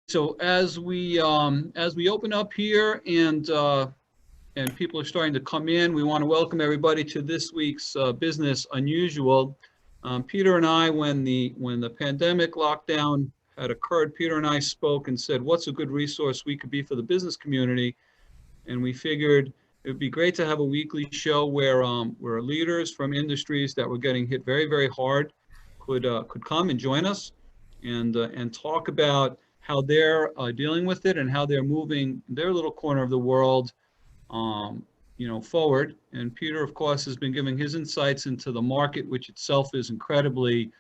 So as we open up here and people are starting to come in, we want to welcome everybody to this week's Business Unusual. Peter and I, when the pandemic lockdown had occurred, Peter and I spoke and said, what's a good resource we could be for the business community? And we figured it would be great to have a weekly show where leaders from industries that were getting hit very, very hard could come and join us and talk about how they're dealing with it and how they're moving their little corner of the world, forward. And Peter, of course, has been giving his insights into the market, which itself is incredibly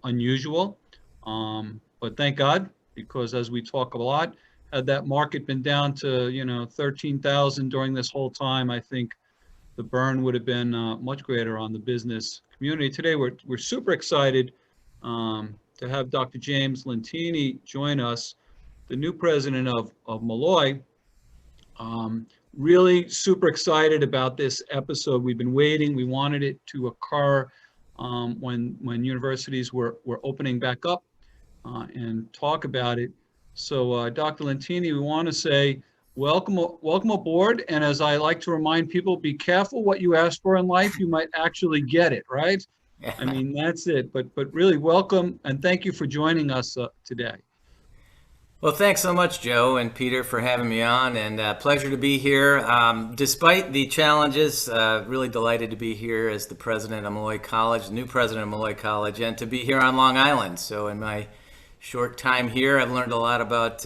unusual. But thank God, because as we talk a lot, had that market been down to 13,000 during this whole time, I think the burn would have been much greater on the business community. Today, we're super excited to have Dr. James Lentini join us, the new president of Molloy. Really super excited about this episode. We've been waiting. We wanted it to occur when universities were opening back up and talk about it. So Dr. Lentini, we want to say welcome aboard. And as I like to remind people, be careful what you ask for in life. You might actually get it, right? I mean, that's it. But really welcome and thank you for joining us today. Well, thanks so much, Joe and Peter, for having me on, and pleasure to be here. Despite the challenges, really delighted to be here as the president of Molloy College, new president of Molloy College, and to be here on Long Island. So in my short time here, I've learned a lot about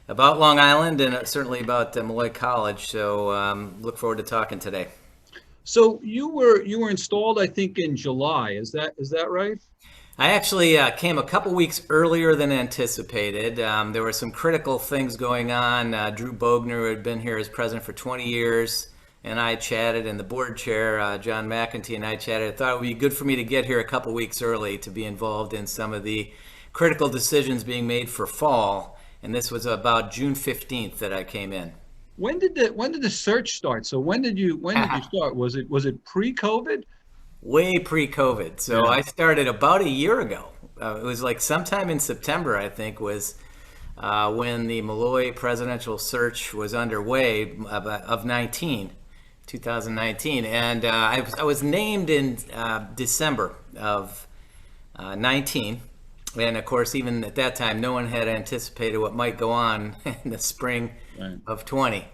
Long Island and certainly about Molloy College. So look forward to talking today. So you were installed, I think, in July. Is that right? I actually came a couple weeks earlier than anticipated. There were some critical things going on. Drew Bogner, who had been here as president for 20 years, and I chatted, and the board chair, John McEntee, and I chatted. I thought it would be good for me to get here a couple weeks early to be involved in some of the critical decisions being made for fall. And this was about June 15th that I came in. When did the search start? So when did you start? Was it pre-COVID? Way pre-COVID. So yeah. I started about a year ago. It was like sometime in September, I think, was when the Molloy presidential search was underway of 2019. And I was named in December of 19. And of course, even at that time, no one had anticipated what might go on in the spring of 20.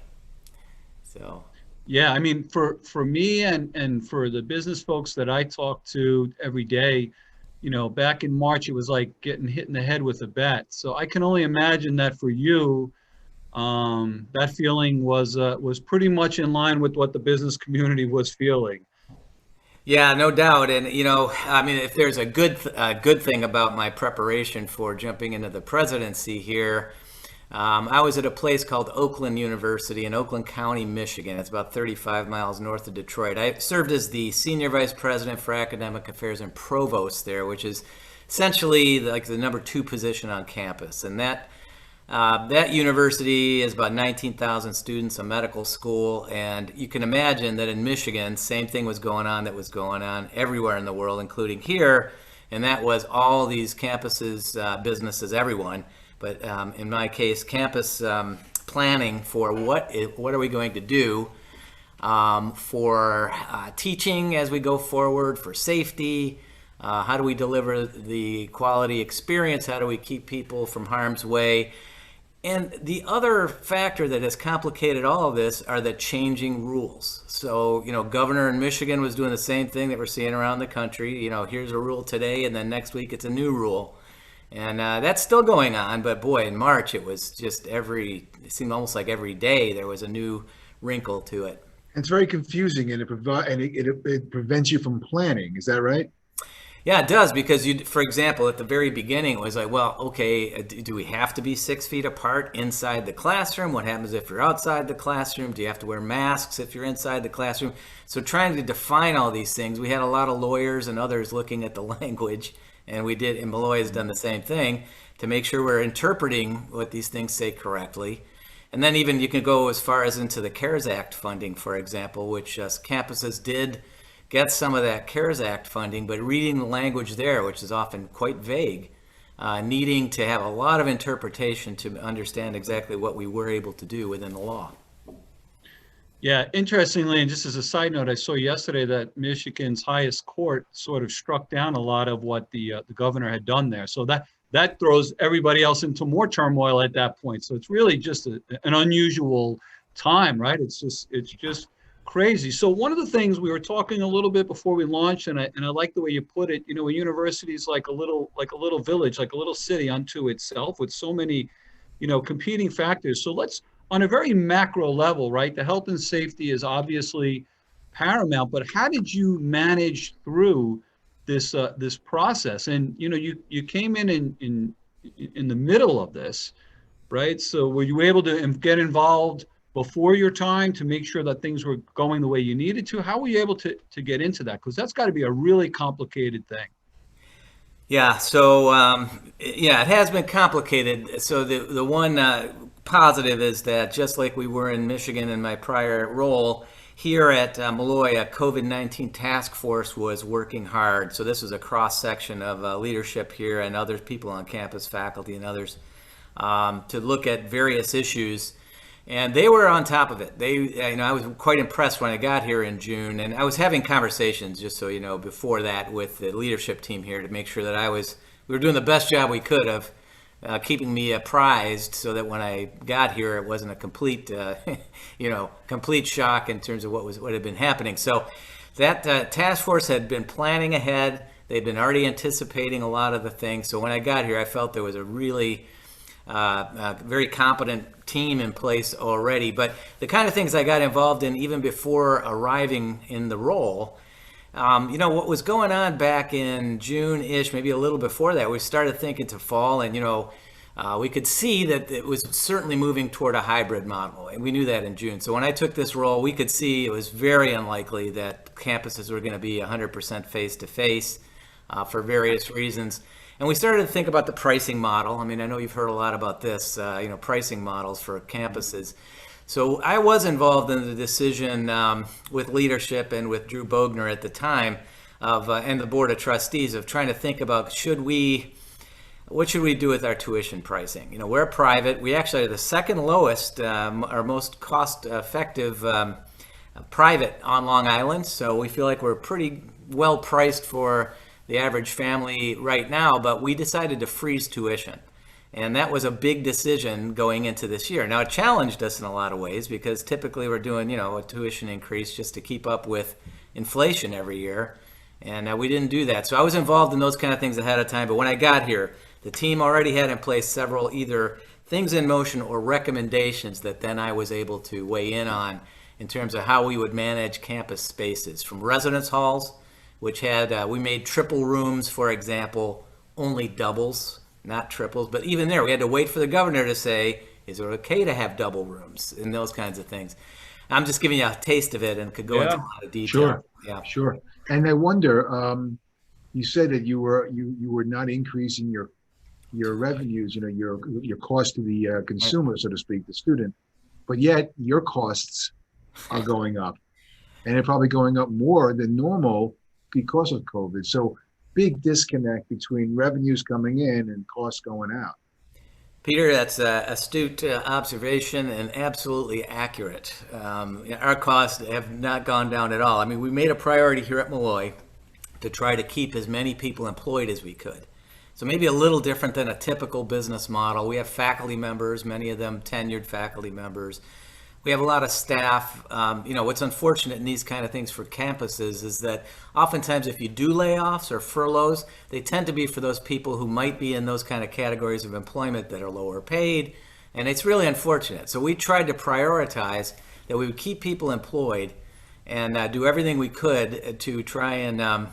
So. Yeah, I mean, for me and for the business folks that I talk to every day, back in March, it was like getting hit in the head with a bat. So I can only imagine that for you, that feeling was pretty much in line with what the business community was feeling. Yeah, no doubt. And, I mean, if there's a good thing about my preparation for jumping into the presidency here, I was at a place called Oakland University in Oakland County, Michigan. It's about 35 miles north of Detroit. I served as the senior vice president for academic affairs and provost there, which is essentially like the number 2 position on campus. And that university is about 19,000 students, a medical school. And you can imagine that in Michigan, same thing was going on that was going on everywhere in the world, including here. And that was all these campuses, businesses, everyone. But in my case, campus planning for what are we going to do for teaching as we go forward, for safety, how do we deliver the quality experience, how do we keep people from harm's way. And the other factor that has complicated all of this are the changing rules. So, governor in Michigan was doing the same thing that we're seeing around the country. Here's a rule today, and then next week it's a new rule. And that's still going on, but boy, in March it was just it seemed almost like every day there was a new wrinkle to it. It's very confusing, and it prevents you from planning. Is that right? Yeah, it does, because for example, at the very beginning it was like, well, okay, do we have to be 6 feet apart inside the classroom? What happens if you're outside the classroom? Do you have to wear masks if you're inside the classroom? So trying to define all these things, we had a lot of lawyers and others looking at the language. And we did, and Molloy has done the same thing to make sure we're interpreting what these things say correctly. And then even you can go as far as into the CARES Act funding, for example, which campuses did get some of that CARES Act funding, but reading the language there, which is often quite vague, needing to have a lot of interpretation to understand exactly what we were able to do within the law. Yeah, interestingly, and just as a side note, I saw yesterday that Michigan's highest court sort of struck down a lot of what the governor had done there. So that throws everybody else into more turmoil at that point. So it's really just an unusual time, right? It's just crazy. So one of the things we were talking a little bit before we launched, and I like the way you put it, a university is like a little village, like a little city unto itself with so many, competing factors. So let's, on a very macro level, right? The health and safety is obviously paramount, but how did you manage through this process? And you came in the middle of this, right? So were you able to get involved before your time to make sure that things were going the way you needed to? How were you able to get into that? Because that's got to be a really complicated thing. Yeah, so it has been complicated. So the one positive is that just like we were in Michigan in my prior role, here at Molloy, a COVID-19 task force was working hard. So this was a cross-section of leadership here and other people on campus, faculty and others, to look at various issues. And they were on top of it. I was quite impressed when I got here in June, and I was having conversations, just so you know, before that with the leadership team here to make sure that we were doing the best job we could of keeping me apprised, so that when I got here, it wasn't a complete, complete shock in terms of what had been happening. So that task force had been planning ahead. They'd been already anticipating a lot of the things. So when I got here, I felt there was a really very competent team in place already. But the kind of things I got involved in even before arriving in the role, what was going on back in June-ish, maybe a little before that, we started thinking to fall, and we could see that it was certainly moving toward a hybrid model, and we knew that in June. So when I took this role, we could see it was very unlikely that campuses were going to be 100% face-to-face for various reasons. And we started to think about the pricing model. I mean, I know you've heard a lot about this, pricing models for campuses. So I was involved in the decision with leadership and with Drew Bogner at the time and the Board of Trustees of trying to think about what should we do with our tuition pricing? We're private. We actually are the second lowest, our most cost-effective private on Long Island. So we feel like we're pretty well priced for the average family right now, but we decided to freeze tuition. And that was a big decision going into this year. Now, it challenged us in a lot of ways because typically we're doing, a tuition increase just to keep up with inflation every year. And we didn't do that. So I was involved in those kind of things ahead of time. But when I got here, the team already had in place several either things in motion or recommendations that then I was able to weigh in on in terms of how we would manage campus spaces, from residence halls, which had, we made triple rooms, for example, only doubles, not triples. But even there, we had to wait for the governor to say, is it okay to have double rooms, and those kinds of things. I'm just giving you a taste of it and could go into a lot of detail. Sure. Yeah. Sure. And I wonder, you said that you were not increasing your revenues, your cost to the consumer, so to speak, the student, but yet your costs are going up, and they're probably going up more than normal because of COVID. So big disconnect between revenues coming in and costs going out. Peter, that's an astute observation and absolutely accurate. Our costs have not gone down at all. I mean, we made a priority here at Molloy to try to keep as many people employed as we could. So maybe a little different than a typical business model. We have faculty members, many of them tenured faculty members. We have a lot of staff. What's unfortunate in these kind of things for campuses is that oftentimes if you do layoffs or furloughs, they tend to be for those people who might be in those kind of categories of employment that are lower paid. And it's really unfortunate. So we tried to prioritize that we would keep people employed and do everything we could to try and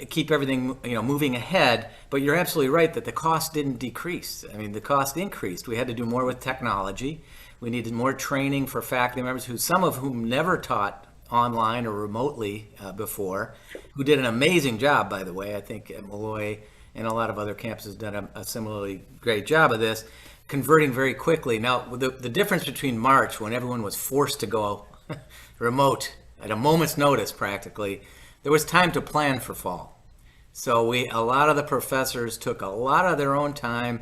keep everything moving ahead. But you're absolutely right that the cost didn't decrease. I mean, the cost increased. We had to do more with technology. We needed more training for faculty members, some of whom never taught online or remotely before, who did an amazing job, by the way. I think at Molloy and a lot of other campuses done a similarly great job of this, converting very quickly. Now, the difference between March, when everyone was forced to go remote at a moment's notice practically, there was time to plan for fall. So a lot of the professors took a lot of their own time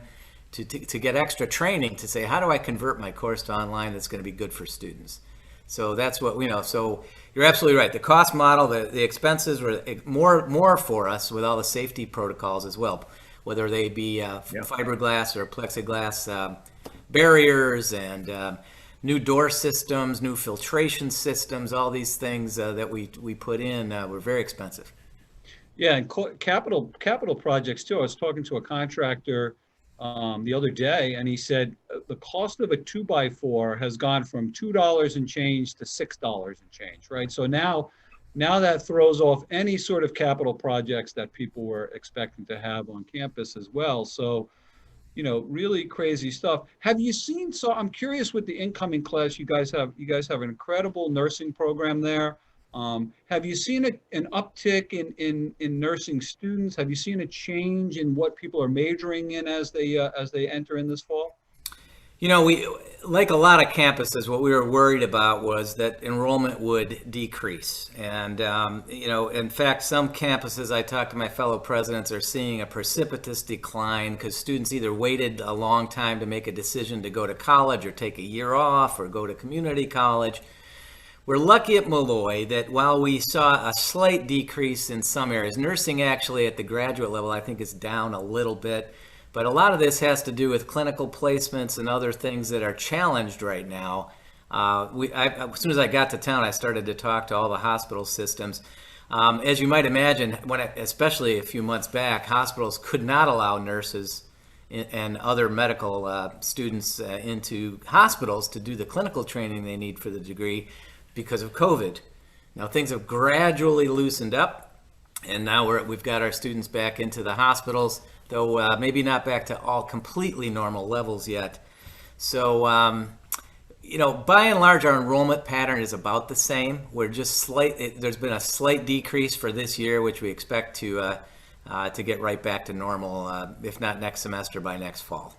to get extra training to say, how do I convert my course to online that's going to be good for students? So that's what we know. So you're absolutely right. The cost model, the expenses were more for us with all the safety protocols as well, whether they be fiberglass or plexiglass barriers and new door systems, new filtration systems, all these things that we put in were very expensive. Yeah, and capital projects too. I was talking to a contractor the other day, and he said the cost of a 2x4 has gone from $2 and change to $6 and change, right? So now that throws off any sort of capital projects that people were expecting to have on campus as well. So, really crazy stuff. Have you seen, so I'm curious with the incoming class, you guys have an incredible nursing program there. Have you seen an uptick in nursing students? Have you seen a change in what people are majoring in as they enter in this fall? We, like a lot of campuses, what we were worried about was that enrollment would decrease. And, in fact, some campuses, I talked to my fellow presidents, are seeing a precipitous decline because students either waited a long time to make a decision to go to college or take a year off or go to community college. We're lucky at Molloy that while we saw a slight decrease in some areas, nursing actually at the graduate level I think is down a little bit, but a lot of this has to do with clinical placements and other things that are challenged right now. As soon as I got to town, I started to talk to all the hospital systems. As you might imagine, especially a few months back, hospitals could not allow nurses and other medical students into hospitals to do the clinical training they need for the degree because of COVID. Now things have gradually loosened up, and now we've got our students back into the hospitals, though maybe not back to all completely normal levels yet. So, by and large, our enrollment pattern is about the same. We're just there's been a slight decrease for this year, which we expect to get right back to normal, if not next semester, by next fall.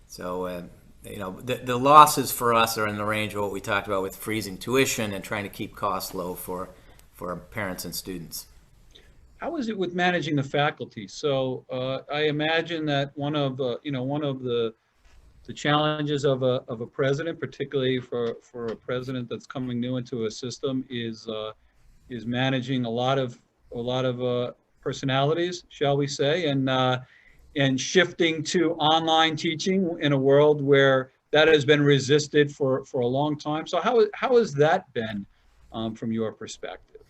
So, the losses for us are in the range of what we talked about with freezing tuition and trying to keep costs low for parents and students. How is it with managing the faculty? So I imagine that one of the challenges of a president, particularly for a president that's coming new into a system, is managing a lot of personalities, shall we say, and shifting to online teaching in a world where that has been resisted for a long time. So how has that been from your perspective?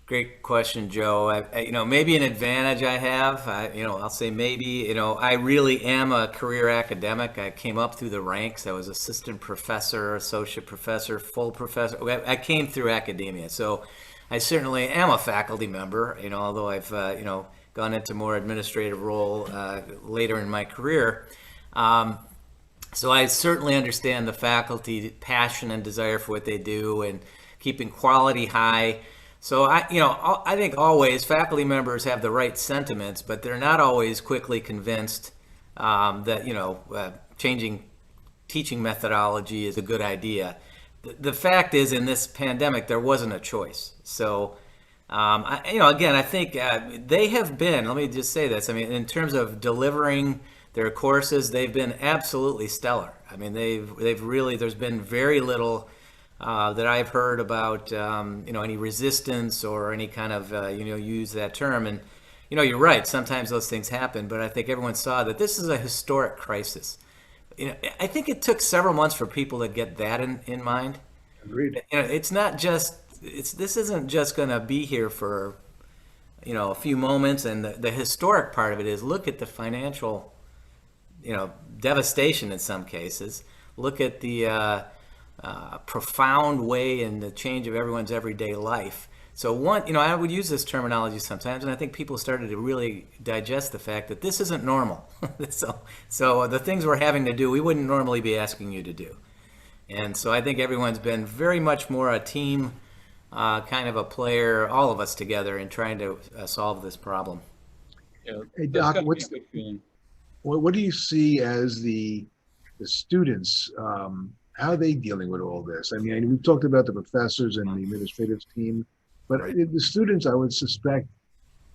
Great question, Joe. Maybe an advantage I have, I'll say maybe, I really am a career academic. I came up through the ranks. I was assistant professor, associate professor, full professor. I came through academia. So I certainly am a faculty member, although I've, gone into more administrative role later in my career. So I certainly understand the faculty passion and desire for what they do and keeping quality high. So I think always faculty members have the right sentiments, but they're not always quickly convinced that changing teaching methodology is a good idea. The fact is, in this pandemic, there wasn't a choice. So again, I think they have been. Let me just say this. I mean, in terms of delivering their courses, they've been absolutely stellar. I mean, they've really. There's been very little that I've heard about any resistance or any kind of use that term. And you're right, sometimes those things happen, but I think everyone saw that this is a historic crisis. I think it took several months for people to get that in mind. Agreed. It's not just this isn't just going to be here for a few moments, and the historic part of it is look at the financial devastation in some cases. Look at the profound way in the change of everyone's everyday life. So I would use this terminology sometimes, and I think people started to really digest the fact that this isn't normal. so the things we're having to do, we wouldn't normally be asking you to do. And so I think everyone's been very much more a team, kind of a player, all of us together in trying to solve this problem. Yeah, Hey, Doc, what do you see as the students, how are they dealing with all this? I mean, we've talked about the professors and the administrative team, but Right. The students, I would suspect,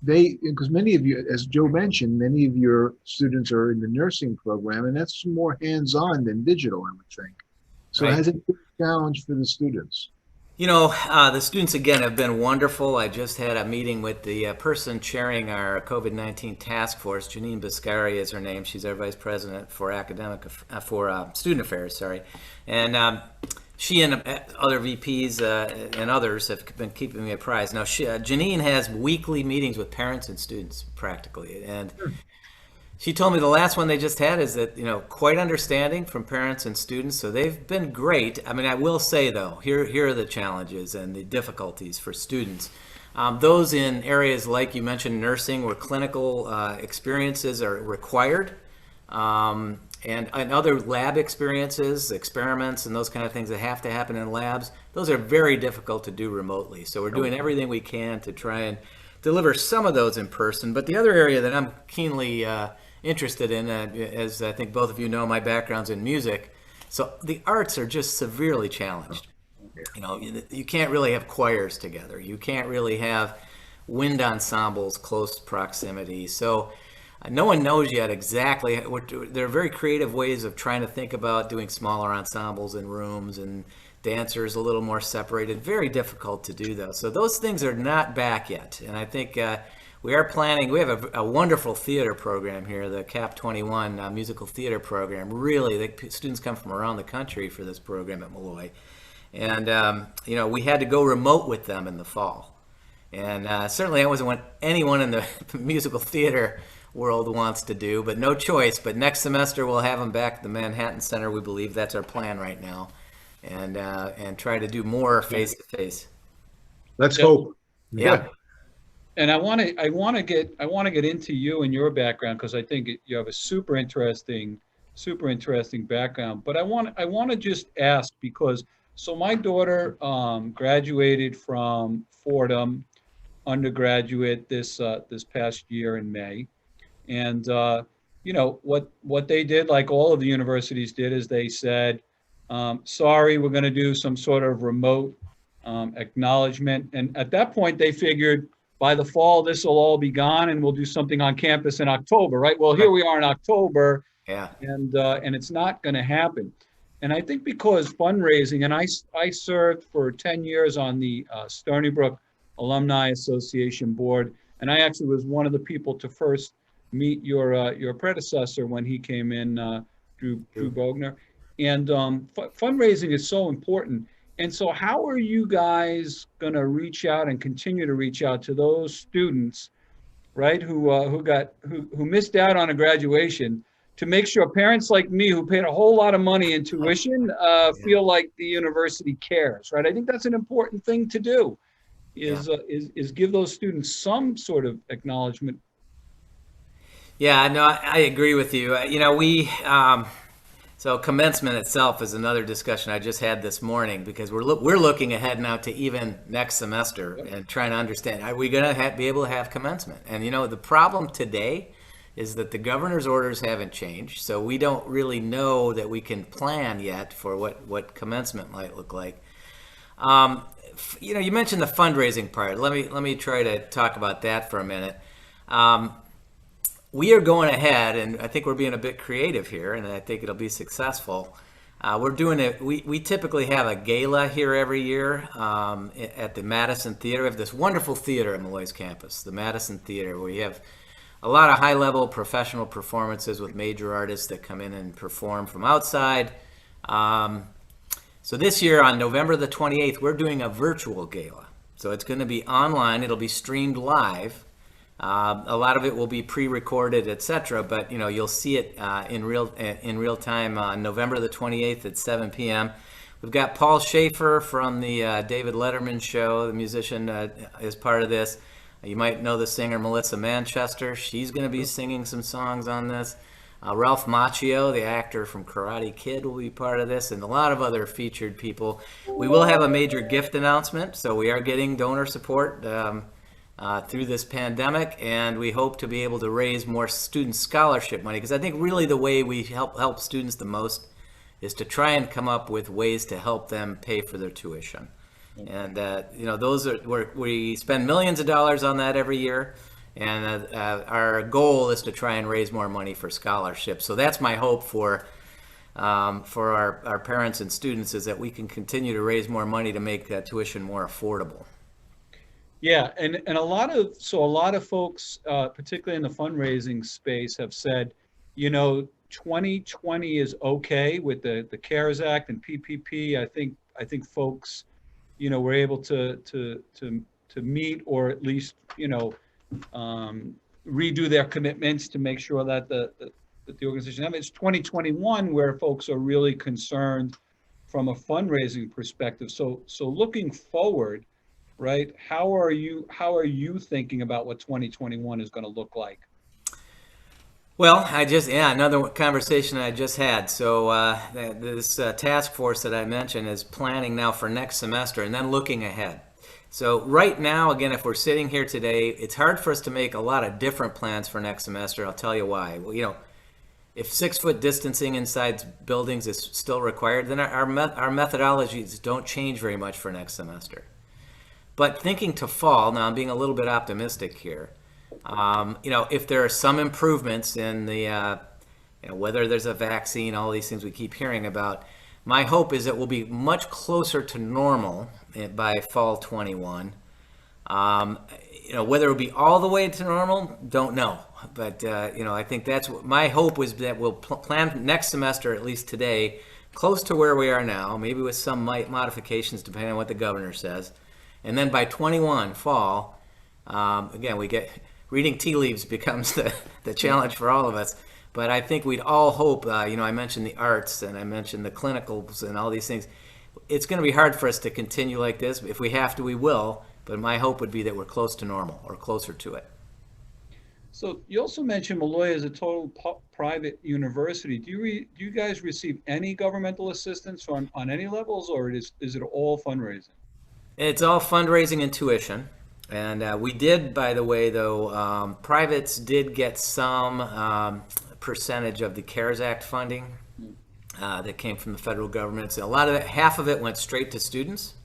because many of you, as Joe mentioned, many of your students are in the nursing program, and that's more hands-on than digital, I would think. So Right. has it been a challenge for the students? You know, the students again have been wonderful. I just had a meeting with the person chairing our COVID-19 task force. Janine Biscari is her name. She's our vice president for student affairs. Sorry, and she and other VPs and others have been keeping me apprised. Now, Janine has weekly meetings with parents and students practically, and she told me the last one they just had is that, quite understanding from parents and students. So they've been great. I mean, I will say though, here are the challenges and the difficulties for students. Those in areas like you mentioned, nursing, where clinical experiences are required, and other lab experiences, experiments, and those kind of things that have to happen in labs, those are very difficult to do remotely. So we're doing everything we can to try and deliver some of those in person. But the other area that I'm keenly interested in, as I think both of you know, my background's in music. So the arts are just severely challenged. You can't really have choirs together. You can't really have wind ensembles close proximity. So no one knows yet exactly. There are very creative ways of trying to think about doing smaller ensembles in rooms and dancers a little more separated. Very difficult to do though. So those things are not back yet. And I think we are planning. We have a wonderful theater program here, the CAP 21 musical theater program. Really, the students come from around the country for this program at Molloy, and we had to go remote with them in the fall. And certainly, that wasn't what anyone in the musical theater world wants to do, but no choice. But next semester, we'll have them back at the Manhattan Center. We believe that's our plan right now, and try to do more face to face. Let's hope. Yeah. And I want to get into you and your background, because I think you have a super interesting background. But I want to just ask, because my daughter graduated from Fordham undergraduate this past year in May, and what they did, like all of the universities did, is they said, sorry, we're going to do some sort of remote acknowledgement. And at that point, they figured, by the fall, this will all be gone, and we'll do something on campus in October, right? Well, here we are in October, and it's not going to happen. And I think because fundraising, and I served for 10 years on the Stony Brook Alumni Association board, and I actually was one of the people to first meet your predecessor when he came in, Drew Bogner. And fundraising is so important. And so how are you guys going to reach out and continue to reach out to those students, right, who missed out on a graduation, to make sure parents like me, who paid a whole lot of money in tuition, feel like the university cares, right? I think that's an important thing to do, is give those students some sort of acknowledgement. Yeah, no, I agree with you. So commencement itself is another discussion I just had this morning, because we're looking ahead now to even next semester and trying to understand, are we going to be able to have commencement? And the problem today is that the governor's orders haven't changed, so we don't really know that we can plan yet for what commencement might look like. You mentioned the fundraising part. Let me try to talk about that for a minute. We are going ahead, and I think we're being a bit creative here, and I think it'll be successful. We're doing it. We typically have a gala here every year at the Madison Theater. We have this wonderful theater at Molloy's campus, the Madison Theater, where you have a lot of high-level professional performances with major artists that come in and perform from outside. So this year, on November the 28th, we're doing a virtual gala. So it's going to be online. It'll be streamed live. A lot of it will be pre-recorded, etc. But you'll see it in real time on November the 28th at 7 p.m. We've got Paul Schaefer from the David Letterman show, the musician, is part of this. You might know the singer Melissa Manchester. She's going to be singing some songs on this. Ralph Macchio, the actor from Karate Kid, will be part of this, and a lot of other featured people. We will have a major gift announcement, so we are getting donor support through this pandemic, and we hope to be able to raise more student scholarship money, because I think really the way we help students the most is to try and come up with ways to help them pay for their tuition. And those are we spend millions of dollars on that every year, And our goal is to try and raise more money for scholarships. So that's my hope for our parents and students, is that we can continue to raise more money to make tuition more affordable. Yeah, and a lot of folks, particularly in the fundraising space, have said, 2020 is okay with the CARES Act and PPP. I think folks, were able to meet, or at least, redo their commitments to make sure that the organization. I mean, it's 2021 where folks are really concerned from a fundraising perspective. So looking forward, right? How are you thinking about what 2021 is going to look like? Well, another conversation I just had. So this task force that I mentioned is planning now for next semester and then looking ahead. So right now, again, if we're sitting here today, it's hard for us to make a lot of different plans for next semester. I'll tell you why. Well, if 6-foot distancing inside buildings is still required, then our methodologies don't change very much for next semester. But thinking to fall, now I'm being a little bit optimistic here. If there are some improvements in the, whether there's a vaccine, all these things we keep hearing about, my hope is that we'll be much closer to normal by fall 21. Whether it'll be all the way to normal, don't know. But, I think that's what my hope was, that we'll plan next semester, at least today, close to where we are now, maybe with some modifications depending on what the governor says. And then by 21 fall, again, reading tea leaves becomes the challenge for all of us. But I think we'd all hope, I mentioned the arts and I mentioned the clinicals and all these things. It's going to be hard for us to continue like this. If we have to, we will. But my hope would be that we're close to normal or closer to it. So you also mentioned Molloy as a total private university. Do you guys receive any governmental assistance on any levels, or is it all fundraising? It's all fundraising and tuition. And we did, by the way, though, privates did get some percentage of the CARES Act funding that came from the federal government. So a lot of it, half of it went straight to students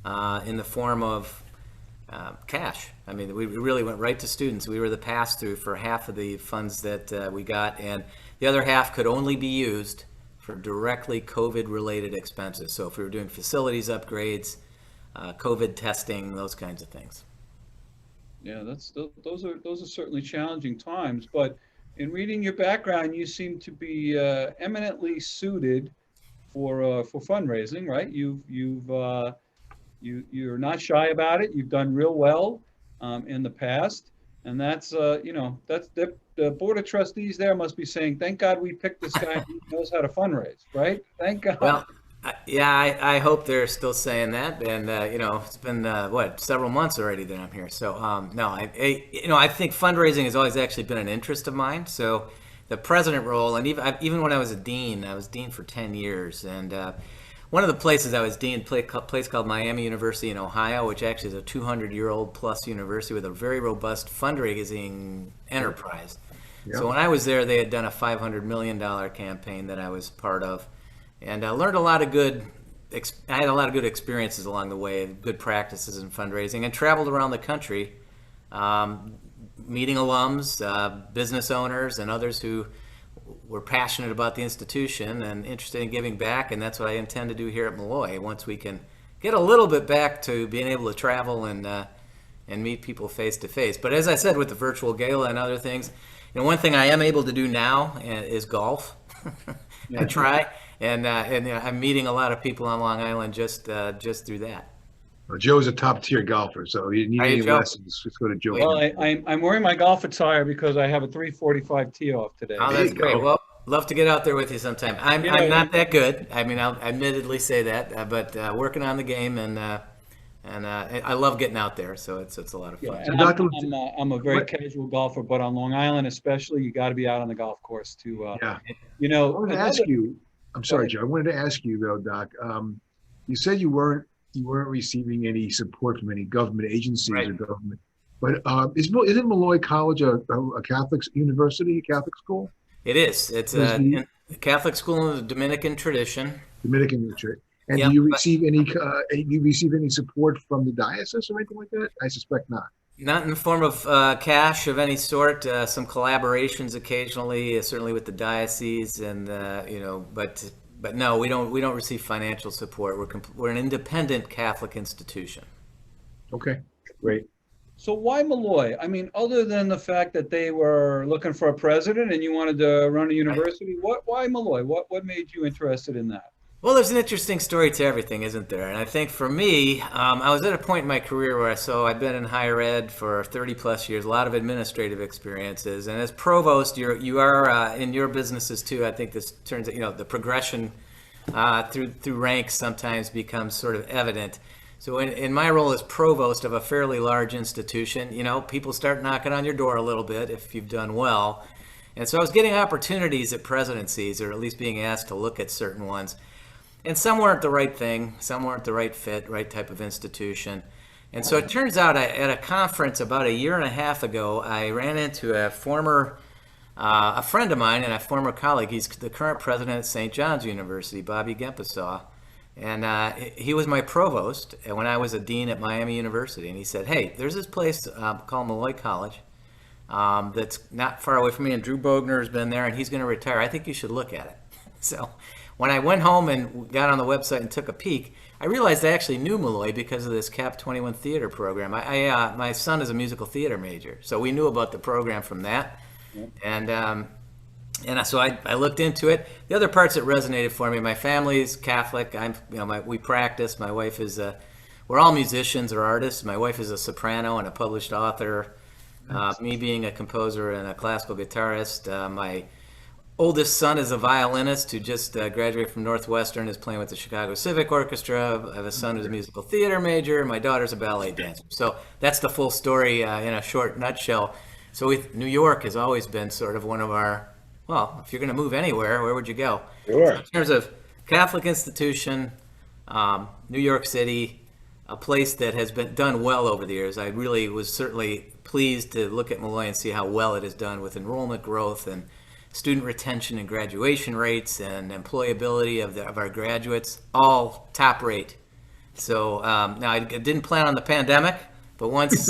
in the form of cash. I mean, we really went right to students. We were the pass-through for half of the funds that we got, and the other half could only be used for directly COVID-related expenses. So if we were doing facilities upgrades, COVID testing, those kinds of things. Yeah, those are certainly challenging times. But in reading your background, you seem to be eminently suited for fundraising, right? You're not shy about it. You've done real well in the past, and that's the board of trustees there must be saying, "Thank God we picked this guy who knows how to fundraise," right? Thank God. Well, I hope they're still saying that, and it's been several months already that I'm here. So no, I think fundraising has always actually been an interest of mine. So the president role, and even when I was dean for 10 years, and one of the places I was dean, a place called Miami University in Ohio, which actually is a 200-year-old plus university with a very robust fundraising enterprise. Yep. So when I was there, they had done a $500 million campaign that I was part of. And I learned I had a lot of good experiences along the way, good practices in fundraising, and traveled around the country, meeting alums, business owners, and others who were passionate about the institution and interested in giving back. And that's what I intend to do here at Molloy once we can get a little bit back to being able to travel and meet people face to face. But as I said, with the virtual gala and other things, one thing I am able to do now is golf. I try. And I'm meeting a lot of people on Long Island just through that. Well, Joe's a top-tier golfer, so you need any lessons, just go to Joe. Well, I'm wearing my golf attire because I have a 3:45 tee off today. Oh, that's great. Well, love to get out there with you sometime. I'm not that good. I mean, I'll admittedly say that, but working on the game, and I love getting out there, so it's a lot of fun. Yeah, I'm a very casual golfer, but on Long Island especially, you got to be out on the golf course to. I wanted to ask you. I'm sorry, Joe. I wanted to ask you though, Doc. You said you weren't receiving any support from any government agencies or government, but isn't Molloy College a Catholic university, a Catholic school? It is. It's a Catholic school in the Dominican tradition. Dominican tradition. And do you receive any? You receive any support from the diocese or anything like that? I suspect not. Not in the form of cash of any sort. Some collaborations occasionally, certainly with the diocese, and but no, we don't receive financial support. We're an independent Catholic institution. Okay, great. So why Molloy? I mean, other than the fact that they were looking for a president and you wanted to run a university, why Molloy? What made you interested in that? Well, there's an interesting story to everything, isn't there? And I think for me, I was at a point in my career where I've been in higher ed for 30 plus years, a lot of administrative experiences. And as provost, you are in your businesses too. I think this turns out, the progression through ranks sometimes becomes sort of evident. So in my role as provost of a fairly large institution, people start knocking on your door a little bit if you've done well. And so I was getting opportunities at presidencies, or at least being asked to look at certain ones. And some weren't the right thing, some weren't the right fit, right type of institution. And so it turns out at a conference about a year and a half ago, I ran into a friend of mine and a former colleague. He's the current president at St. John's University, Bobby Gempesaw. And he was my provost when I was a dean at Miami University. And he said, hey, there's this place called Molloy College that's not far away from me. And Drew Bogner has been there, and he's going to retire. I think you should look at it. So when I went home and got on the website and took a peek, I realized I actually knew Molloy because of this Cap 21 theater program. My son is a musical theater major, so we knew about the program from that. And so I looked into it. The other parts that resonated for me, my family's Catholic. We practice. My wife is we're all musicians or artists. My wife is a soprano and a published author. Me being a composer and a classical guitarist. My oldest son is a violinist who just graduated from Northwestern, is playing with the Chicago Civic Orchestra. I have a son who's a musical theater major. My daughter's a ballet dancer. So that's the full story in a short nutshell. So New York has always been sort of one of our, well, if you're going to move anywhere, where would you go? Sure. So in terms of Catholic institution, New York City, a place that has been done well over the years. I really was certainly pleased to look at Molloy and see how well it has done with enrollment growth and student retention and graduation rates and employability of our graduates, all top rate. So now I didn't plan on the pandemic, but once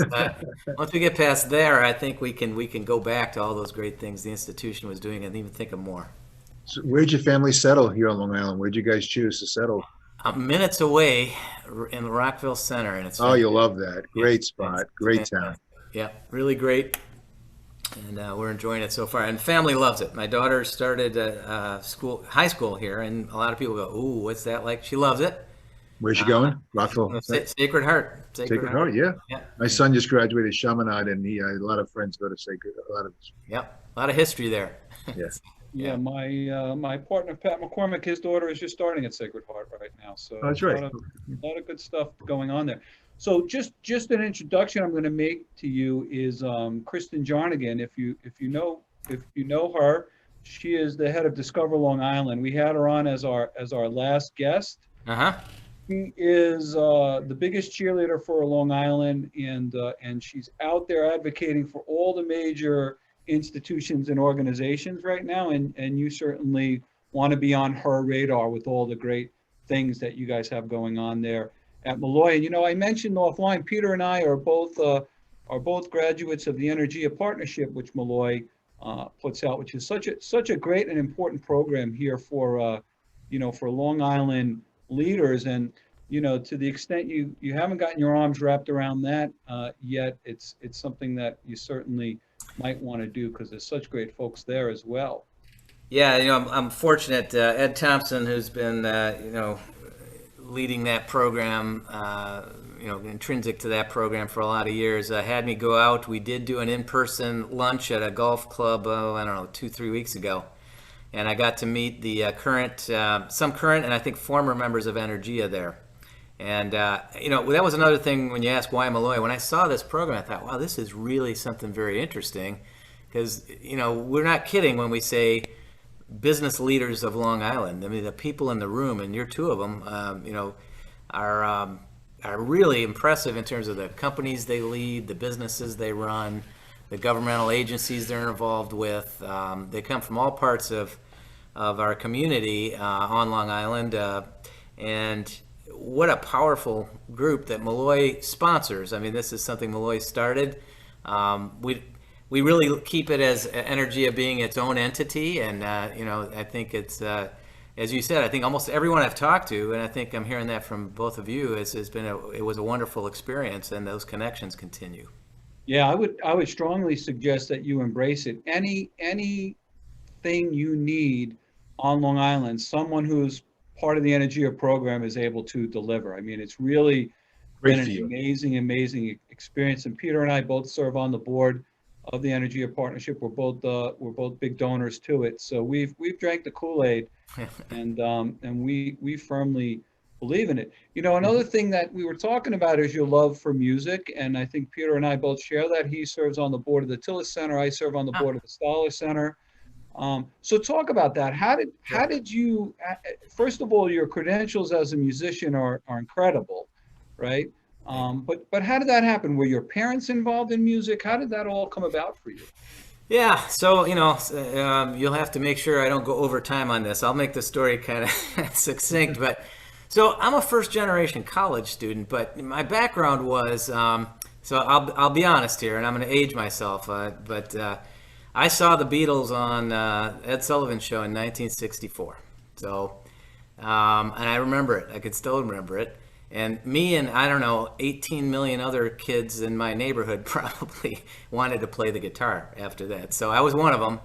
we get past there, I think we can go back to all those great things the institution was doing and even think of more. So where'd your family settle here on Long Island? Where'd you guys choose to settle? Minutes away in the Rockville Center, and it's You'll love that. Great spot, great town. Yeah, really great. And we're enjoying it so far, and family loves it. My daughter started high school here, and a lot of people go, "Ooh, what's that like?" She loves it. Where's she going? Rockville. Sacred Heart. Sacred Heart, yeah. My son just graduated Chaminade, and a lot of friends go to Sacred. Yep, a lot of history there. Yes. Yeah, my partner Pat McCormick, his daughter is just starting at Sacred Heart right now. So that's right. A lot of good stuff going on there. So just an introduction I'm going to make to you is Kristen Jarnigan. If you know her, she is the head of Discover Long Island. We had her on as our last guest. She is the biggest cheerleader for Long Island, and she's out there advocating for all the major institutions and organizations right now. And you certainly want to be on her radar with all the great things that you guys have going on there at Molloy. And I mentioned offline, Peter and I are both graduates of the Energia Partnership, which Molloy puts out, which is such a great and important program here for for Long Island leaders. And to the extent you haven't gotten your arms wrapped around that yet, it's something that you certainly might want to do, because there's such great folks there as well. Yeah, I'm fortunate. Ed Thompson, who's been leading that program, intrinsic to that program for a lot of years, had me go out. We did do an in-person lunch at a golf club, 2-3 weeks ago. And I got to meet the some current and I think former members of Energia there. And, that was another thing when you ask why Molloy. When I saw this program, I thought, wow, this is really something very interesting. Because, we're not kidding when we say business leaders of Long Island. I mean, the people in the room, and you're two of them, are really impressive in terms of the companies they lead, the businesses they run, the governmental agencies they're involved with. They come from all parts of our community on Long Island, and what a powerful group that Molloy sponsors. I mean, this is something Molloy started. We really keep it as Energia being its own entity, and I think it's as you said. I think almost everyone I've talked to, and I think I'm hearing that from both of you, it was a wonderful experience, and those connections continue. Yeah, I would strongly suggest that you embrace it. Anything you need on Long Island, someone who's part of the Energia program is able to deliver. I mean, it's really Great been for an you. amazing experience. And Peter and I both serve on the board of the Energia partnership. We're both big donors to it. So we've drank the Kool-Aid, and we firmly believe in it. You know, another thing that we were talking about is your love for music, and I think Peter and I both share that. He serves on the board of the Tillis Center. I serve on the board of the Stoller Center. So talk about that. How did you, first of all, your credentials as a musician are incredible, right? But how did that happen? Were your parents involved in music? How did that all come about for you? Yeah, so you'll have to make sure I don't go over time on this. I'll make the story kind of succinct, but so I'm a first generation college student, but my background was so I'll be honest here, and I'm going to age myself, but I saw the Beatles on Ed Sullivan's show in 1964. So and I remember it. I could still remember it. And me and, I don't know, 18 million other kids in my neighborhood probably wanted to play the guitar after that. So I was one of them.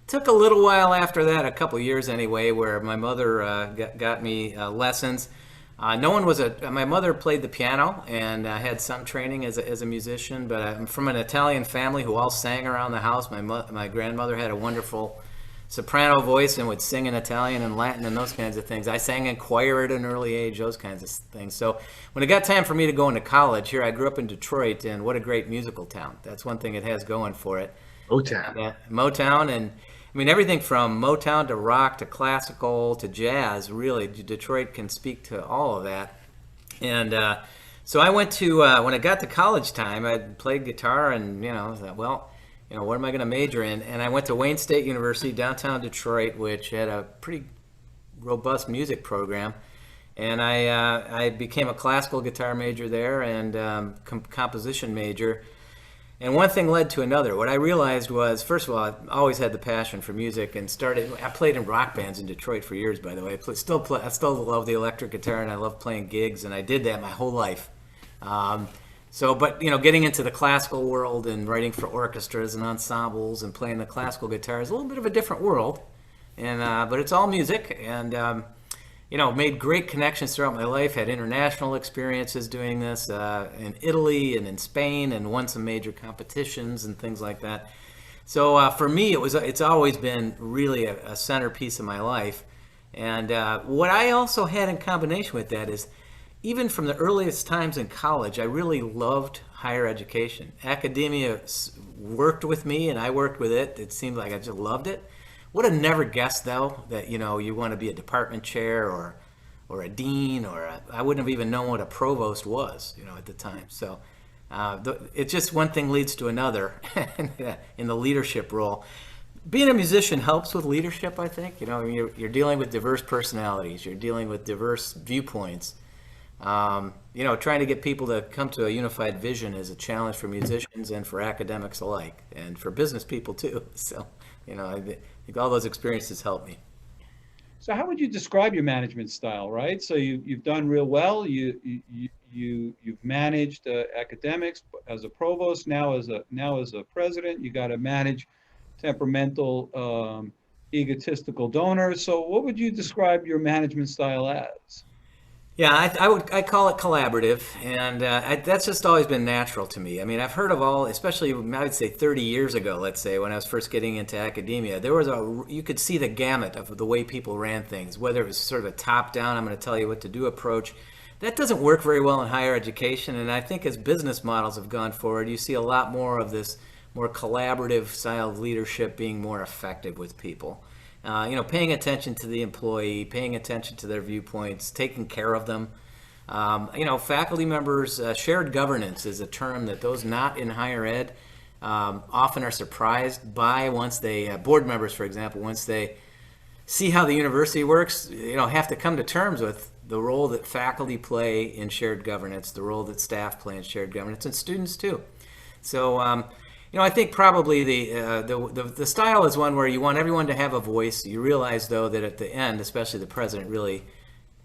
Took a little while after that, a couple years anyway, where my mother got me lessons. My mother played the piano and had some training as a musician, but I'm from an Italian family who all sang around the house. My grandmother had a wonderful soprano voice and would sing in Italian and Latin and those kinds of things. I sang in choir at an early age, those kinds of things. So when it got time for me to go into college, here I grew up in Detroit, and what a great musical town. That's one thing it has going for it. Motown. Motown, and I mean everything from Motown to rock to classical to jazz, really. Detroit can speak to all of that. And so I went to, when I got to college time, I played guitar, and I thought, well, what am I going to major in? And I went to Wayne State University, downtown Detroit, which had a pretty robust music program. And I became a classical guitar major there and composition major. And one thing led to another. What I realized was, first of all, I always had the passion for music and I played in rock bands in Detroit for years, by the way. I still love the electric guitar, and I love playing gigs, and I did that my whole life. But getting into the classical world and writing for orchestras and ensembles and playing the classical guitar is a little bit of a different world, but it's all music. And made great connections throughout my life. Had international experiences doing this in Italy and in Spain, and won some major competitions and things like that. So for me, it's always been really a centerpiece of my life. And what I also had in combination with that is, even from the earliest times in college, I really loved higher education. Academia worked with me, and I worked with it. It seemed like I just loved it. Would have never guessed, though, that you want to be a department chair or a dean, I wouldn't have even known what a provost was, at the time. So it's just one thing leads to another in the leadership role. Being a musician helps with leadership, I think. You're dealing with diverse personalities. You're dealing with diverse viewpoints. Trying to get people to come to a unified vision is a challenge for musicians and for academics alike, and for business people too. So, I think all those experiences help me. So how would you describe your management style, right? So you've done real well. You've managed academics as a provost, now as a president. You got to manage temperamental, egotistical donors. So what would you describe your management style as? Yeah, I call it collaborative, and that's just always been natural to me. I mean, I've heard of all, especially I would say 30 years ago, let's say, when I was first getting into academia, you could see the gamut of the way people ran things, whether it was sort of a top-down, I'm going to tell you what to do approach. That doesn't work very well in higher education, and I think as business models have gone forward, you see a lot more of this more collaborative style of leadership being more effective with people. Paying attention to the employee, paying attention to their viewpoints, taking care of them. Faculty members, shared governance is a term that those not in higher ed often are surprised by once they, board members, for example, once they see how the university works, have to come to terms with the role that faculty play in shared governance, the role that staff play in shared governance, and students too. So, I think probably the style is one where you want everyone to have a voice. You realize, though, that at the end, especially the president really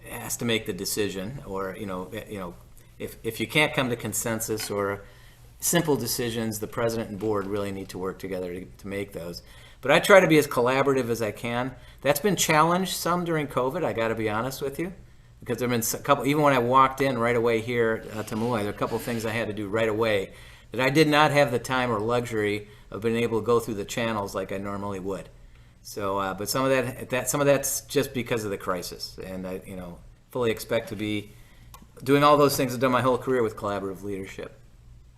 has to make the decision, or if you can't come to consensus or simple decisions, the president and board really need to work together to make those. But I try to be as collaborative as I can. That's been challenged some during COVID, I got to be honest with you, because there have been a couple, even when I walked in right away here to Molloy, there are a couple of things I had to do right away that I did not have the time or luxury of being able to go through the channels like I normally would. So, but some of that's just because of the crisis, and I, fully expect to be doing all those things I've done my whole career with collaborative leadership.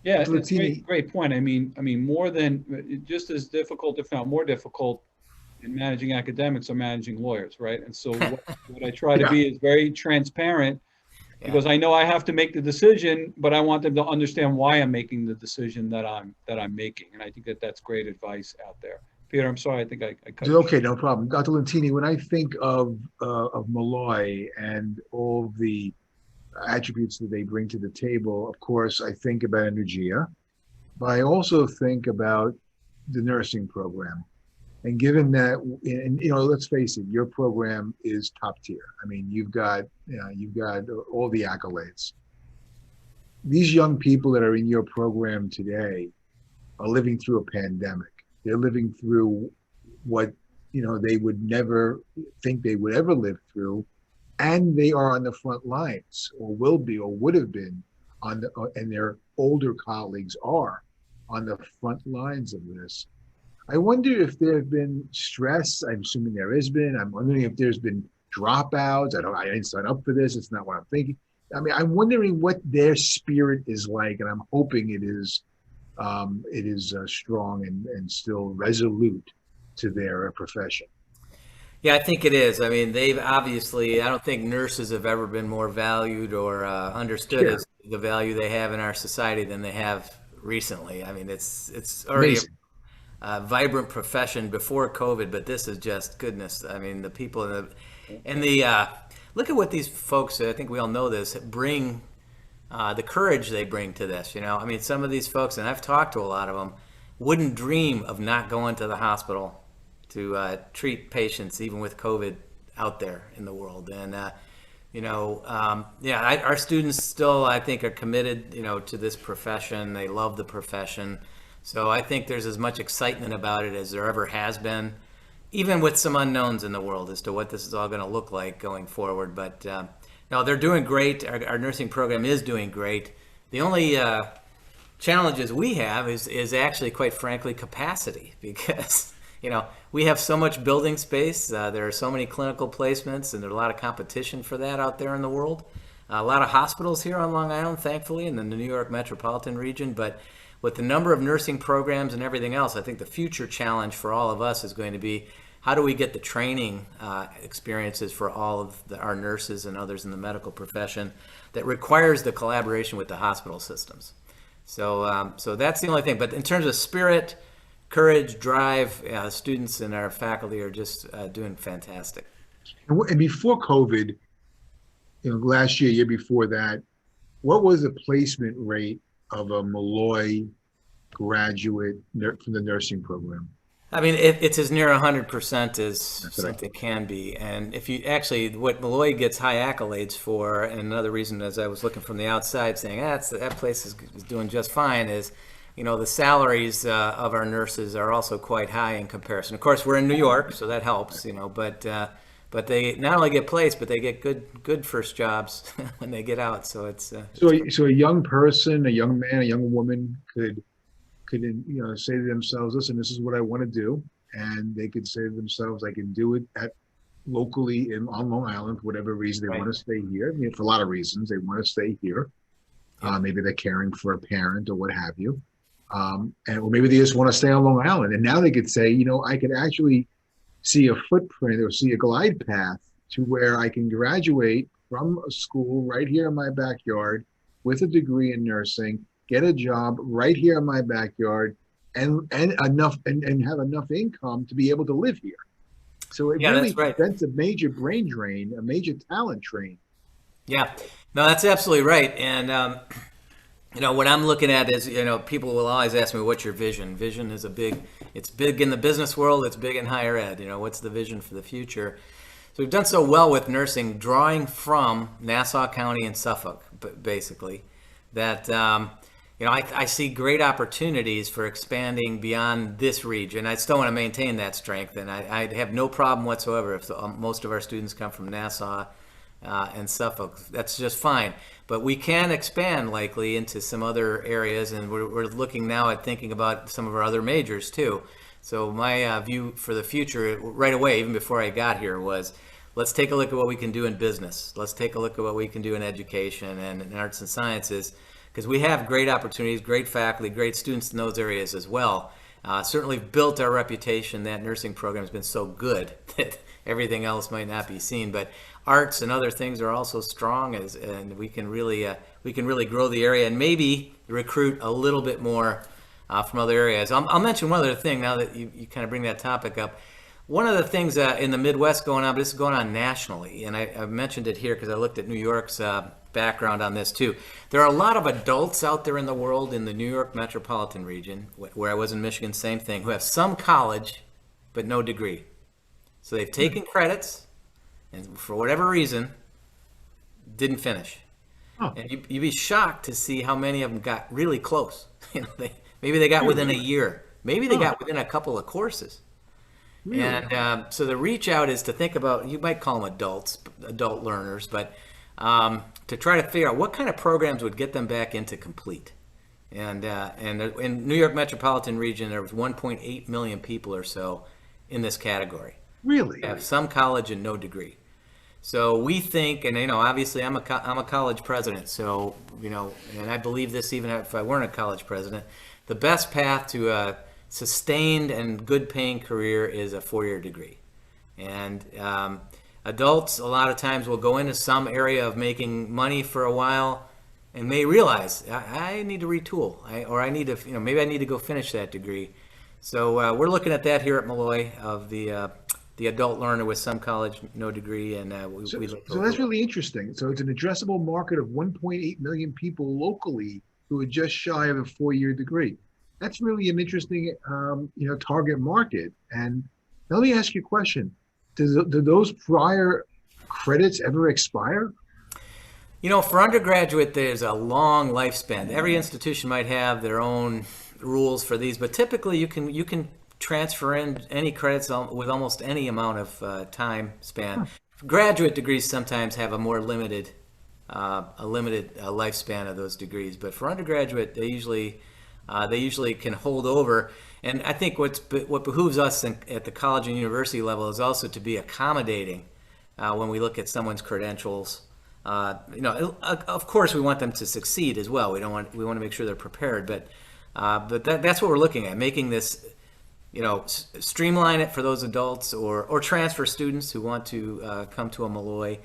Yeah, it's a great point. I mean, more than just as difficult, if not more difficult, in managing academics are managing lawyers, right? And so what I try to be is very transparent, because I know I have to make the decision, but I want them to understand why I'm making the decision that I'm making. And I think that's great advice out there. Peter, I'm sorry, I think I cut you. Okay, no problem. Dr. Lentini, when I think of Molloy and all the attributes that they bring to the table, of course, I think about Energia, but I also think about the nursing program. And given that, and let's face it, your program is top tier. I mean, you've got all the accolades. These young people that are in your program today are living through a pandemic. They're living through what they would never think they would ever live through. And they are on the front lines, or will be, or would have been and their older colleagues are on the front lines of this. I wonder if there have been stress. I'm assuming there has been. I'm wondering if there's been dropouts. I didn't sign up for this. It's not what I'm thinking. I mean, I'm wondering what their spirit is like, and I'm hoping it is strong and still resolute to their profession. Yeah, I think it is. I mean, they've obviously, I don't think nurses have ever been more valued or understood as the value they have in our society than they have recently. I mean, it's already a vibrant profession before COVID, but this is just goodness. I mean, the people look at what these folks, I think we all know this, bring, the courage they bring to this. I mean, some of these folks, and I've talked to a lot of them, wouldn't dream of not going to the hospital to treat patients, even with COVID out there in the world. And, our students still, I think, are committed, to this profession. They love the profession. So I think there's as much excitement about it as there ever has been, even with some unknowns in the world as to what this is all going to look like going forward. But no, they're doing great. Our nursing program is doing great. The only challenges we have is actually, quite frankly, capacity, because we have so much building space. There are so many clinical placements, and there's a lot of competition for that out there in the world. A lot of hospitals here on Long Island, thankfully, and in the New York metropolitan region. But with the number of nursing programs and everything else, I think the future challenge for all of us is going to be, how do we get the training experiences for all of our nurses and others in the medical profession that requires the collaboration with the hospital systems. So that's the only thing. But in terms of spirit, courage, drive, students and our faculty are just doing fantastic. And before COVID, last year before that, what was the placement rate of a Molloy graduate from the nursing program? I mean, it's as near 100% as something can be. And if you actually, what Molloy gets high accolades for, and another reason, as I was looking from the outside saying, that place is doing just fine, is the salaries of our nurses are also quite high in comparison. Of course, we're in New York, so that helps, but they not only get placed, but they get good first jobs when they get out. So it's so a young person, a young man, a young woman could say to themselves, listen, this is what I want to do, and they could say to themselves, I can do it locally on Long Island for whatever reason they want to stay here. I mean, for a lot of reasons they want to stay here. Maybe they're caring for a parent or what have you. Or maybe they just want to stay on Long Island. And now they could say, I could actually see a footprint or see a glide path to where I can graduate from a school right here in my backyard with a degree in nursing, get a job right here in my backyard, and have enough income to be able to live here. So it Yeah, really that's right. prevents a major brain drain, a major talent drain. Yeah, no, that's absolutely right. And what I'm looking at is, people will always ask me, "What's your vision?" Vision is it's big in the business world. It's big in higher ed. What's the vision for the future? So we've done so well with nursing, drawing from Nassau County and Suffolk, basically, that I see great opportunities for expanding beyond this region. I still want to maintain that strength, and I have no problem whatsoever if most of our students come from Nassau and Suffolk. That's just fine. But we can expand likely into some other areas, and we're looking now at thinking about some of our other majors too. So my view for the future, right away, even before I got here, was let's take a look at what we can do in business. Let's take a look at what we can do in education and in arts and sciences, because we have great opportunities, great faculty, great students in those areas as well. Certainly built our reputation. That nursing program has been so good that everything else might not be seen. But arts and other things are also strong, and we can really grow the area and maybe recruit a little bit more from other areas. I'll mention one other thing now that you kind of bring that topic up. One of the things in the Midwest going on, but this is going on nationally, and I mentioned it here because I looked at New York's background on this too. There are a lot of adults out there in the world in the New York metropolitan region, where I was in Michigan, same thing, who have some college but no degree. So they've taken credits and for whatever reason didn't finish. Oh, And you'd be shocked to see how many of them got really close. Maybe they got within a year. Maybe they got within a couple of courses. really? And so the reach out is to think about, you might call them adult learners, but to try to figure out what kind of programs would get them back into complete. And in New York metropolitan region, there was 1.8 million people or so in this category. Really? Have some college and no degree. So we think, and obviously I'm a college president, so and I believe this even if I weren't a college president, the best path to a sustained and good paying career is a 4-year degree. And adults a lot of times will go into some area of making money for a while and may realize I need to retool, or I need to, maybe I need to go finish that degree. So we're looking at that here at Molloy, of the adult learner with some college, no degree, and we look. So that's really interesting. So it's an addressable market of 1.8 million people locally who are just shy of a 4-year degree. That's really an interesting, target market. And let me ask you a question. Do those prior credits ever expire? For undergraduate, there's a long lifespan. Every institution might have their own rules for these, but typically you can transfer in any credits with almost any amount of time span. Graduate degrees sometimes have a more limited lifespan of those degrees, but for undergraduate, they usually can hold over. And I think what behooves us at the college and university level is also to be accommodating when we look at someone's credentials. Of course, we want them to succeed as well. We want to make sure they're prepared, but that's what we're looking at, making this, streamline it for those adults or transfer students who want to come to a Molloy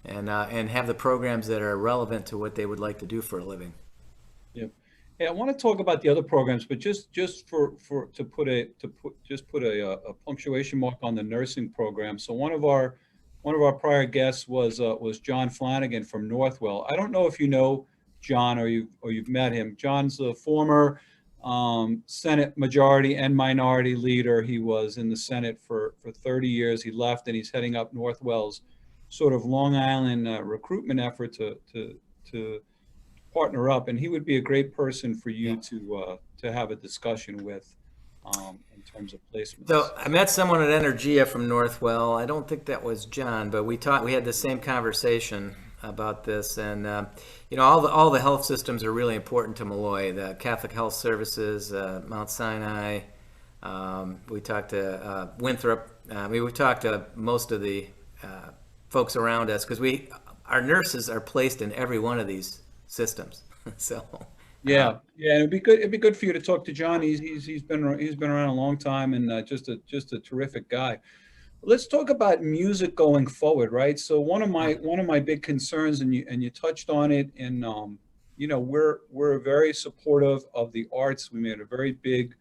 and have the programs that are relevant to what they would like to do for a living. Yep. Hey, I want to talk about the other programs, but just to put a punctuation mark on the nursing program. So one of our prior guests was John Flanagan from Northwell. I don't know if you know John or you've met him. John's a former Senate majority and minority leader. He was in the Senate for 30 years. He left and he's heading up Northwell's sort of Long Island recruitment effort to partner up, and he would be a great person for you to have a discussion with in terms of placements. So I met someone at Energia from Northwell. I don't think that was John, but we had the same conversation about this, and all the health systems are really important to Molloy. The Catholic Health Services, Mount Sinai. We talked to Winthrop. We talked to most of the folks around us because our nurses are placed in every one of these systems. So yeah, it'd be good for you to talk to John. He's been around a long time and just a terrific guy. Let's talk about music going forward, right? So one of my big concerns, and you touched on it, and we're very supportive of the arts. We made a very big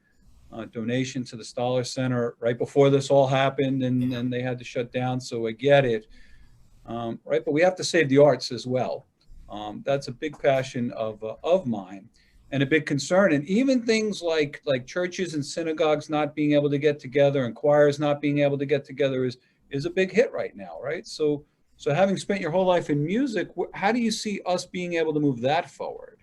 donation to the Stoller Center right before this all happened, and then they had to shut down. So I get it, right? But we have to save the arts as well. That's a big passion of mine, and a big concern. And even things like churches and synagogues not being able to get together, and choirs not being able to get together is a big hit right now, right? So having spent your whole life in music, how do you see us being able to move that forward?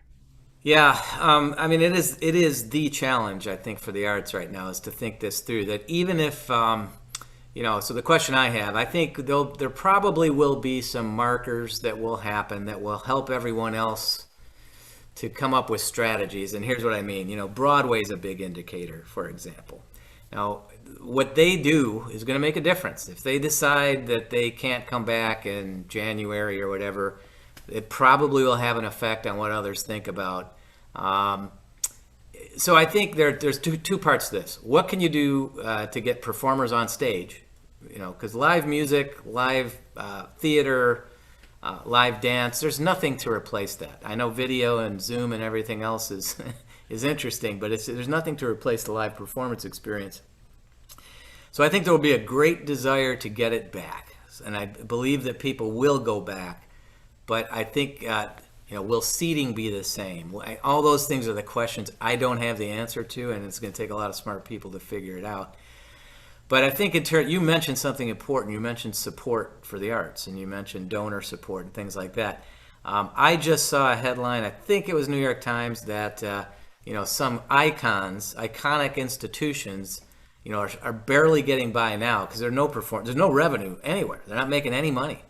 Yeah, I mean, it is the challenge, I think, for the arts right now, is to think this through. That even if so the question I have, I think there probably will be some markers that will happen that will help everyone else to come up with strategies. And here's what I mean. Broadway's a big indicator, for example. Now, what they do is going to make a difference. If they decide that they can't come back in January or whatever, it probably will have an effect on what others think about. So I think there's two parts to this. What can you do to get performers on stage? Because live music, live theater, live dance, there's nothing to replace that. I know video and Zoom and everything else is is interesting, but there's nothing to replace the live performance experience. So I think there will be a great desire to get it back, and I believe that people will go back. But I think, will seating be the same? All those things are the questions I don't have the answer to, and it's going to take a lot of smart people to figure it out. But I think you mentioned something important. You mentioned support for the arts, and you mentioned donor support and things like that. I just saw a headline, I think it was New York Times, that some iconic institutions, are barely getting by now because there's no revenue anywhere. They're not making any money.